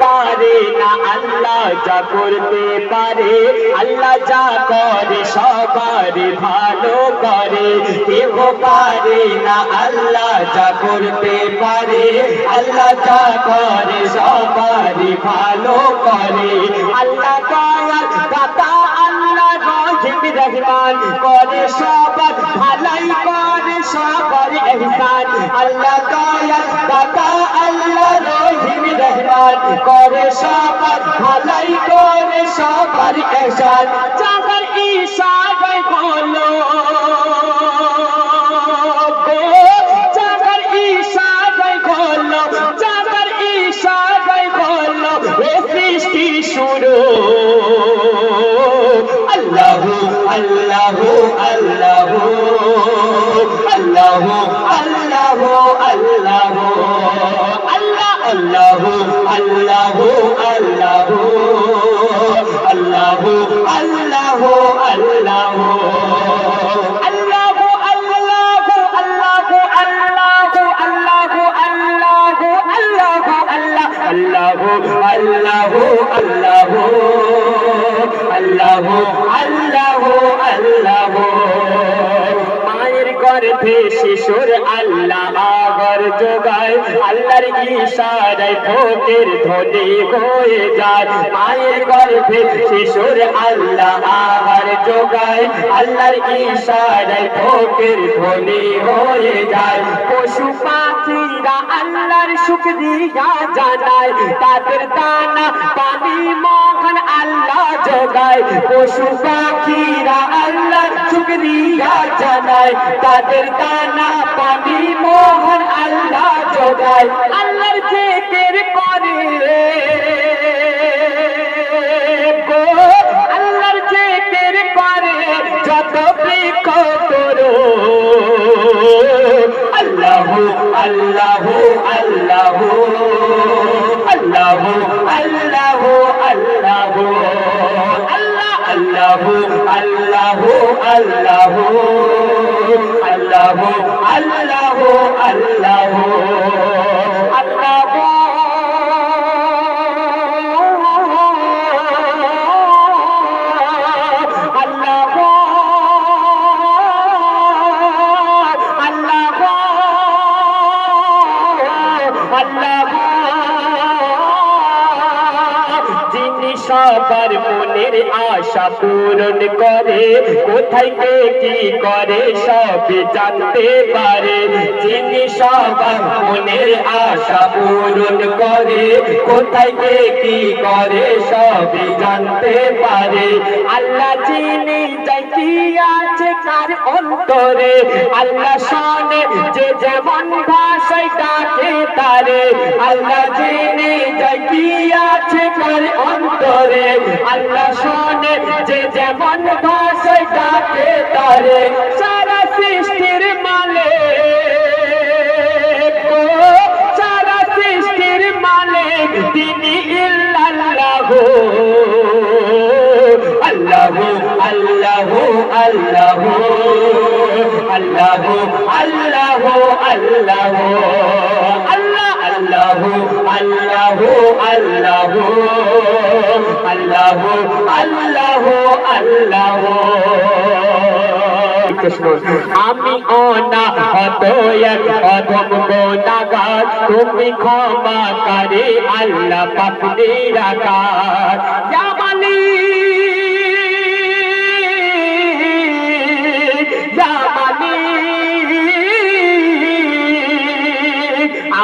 পারে না আল্লাহ যা করতে পারে, আল্লাহ যা করে সবার ভালো করে। কেহ পারে না আল্লাহ যা করতে পারে, আল্লাহ যা করে সবার ভালো করে। আল্লাহ দয়াল দাতা, আল্লাহ রহিম রহমান, করে সবার ভালাই করে সবার ইহসান। আল্লাহ দয়াল দাতা, আল্লাহ রহিম রহমান, করে সবার ভালাই করে সবার ইহসান। যাদের ইশারায় বলো যাদের ইশারায় বলো যাদের ইশারায় বলো এ সৃষ্টি শুরু। আল্লাহু আল্লাহু আল্লাহু আল্লাহু আল্লাহু আল্লাহু আল্লাহ আল্লাহু আল্লাহু আল্লাহু আল্লাহু আল্লাহু আল্লাহু আল্লাহু আল্লাহু আল্লাহু আল্লাহু আল্লাহু। মায়ের গর্ভে শিশুর আল্লাহ আবার যোগায়, আল্লাহর ইশারায় ফকির ধনী হয়ে যায়। মায়ের গর্ভে শিশুর আল্লাহ আবার যোগায়, আল্লাহর ইশারায় ফকির ধনী হয়ে যায়। পশু পাখিরা আল্লাহর শুকরিয়া জানায়, তাদের দানা পানি মহান আল্লাহ যোগায়। পশু পাখিরা আল্লাহর শুকরিয়া জানায়, তাদের দানা পানি মহান আল্লাহ যোগায়। আল্লাহর জিকির করে গো, আল্লাহর জিকির করে যত বৃক্ষ করো। আল্লাহু আল্লাহু আল্লাহু আল্লাহু আল্লাহু আল্লাহু আল্লাহ আল্লাহু আল্লাহু আল্লাহু আল্লাহু আল্লাহু আল্লাহু সবার মনের আশা পূরণ করে, কোথায় কে কি করে সব জানতে পারে। যিনি সবার মনের আশা পূরণ করে, কোথায় কে কি করে সব জানতে পারে। আল্লাহ যিনি যাই কি আছে কার অন্তরে, আল্লাহ শোনে যে যেমন ভাষায় ডাকে তারে। আল্লাহ যিনি যাই কি আছে কার অন্তরে, আল্লাহ শোনে যে যেমন ভাষায় ডাকে তারে। সারা সৃষ্টির মালিক, সারা সৃষ্টির মালিক তিনি ইল্লাল্লাহু। আল্লাহু আল্লাহু আল্লাহু আল্লাহু আল্লাহু আল্লাহু আল্লাহ আল্লাহু আল্লাহু আল্লাহু আল্লাহু আল্লাহু আল্লাহু। আমি অনাহত এক অধম গুনাহগার, তুমি ক্ষমা করে আল্লাহ পাক নিরাকার। ইয়া মালিক ইয়া মালিক,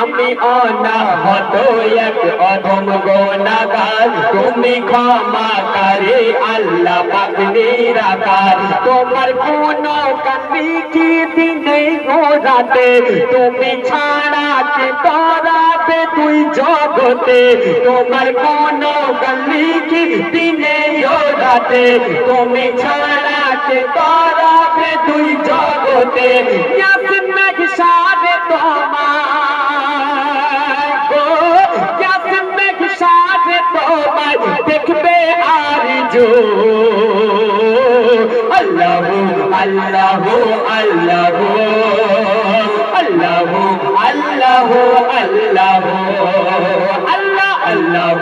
আমি অনাহত এক অধম গুনাহগার, তুমি ক্ষমা করে আল্লাহ পাক নিরাকার। তোমার কোনো কান্দি কি দিনে গো রাতে, তুমি ছাড়া কে তরাবে তুই জগতে। তোমার কোনো কান্দি কি দিনে ও রাতে, তুমি ছাড়া কে তরাবে তুই জগতে। ইয়াসিন মেঘসারে তোমায় গো, ইয়াসিন মেঘসারে তোমায় দেখবে আরজু। আল্লাহু আল্লাহু আল্লাহু আল্লাহু আল্লাহু আল্লাহু আল্লাহ আল্লাহু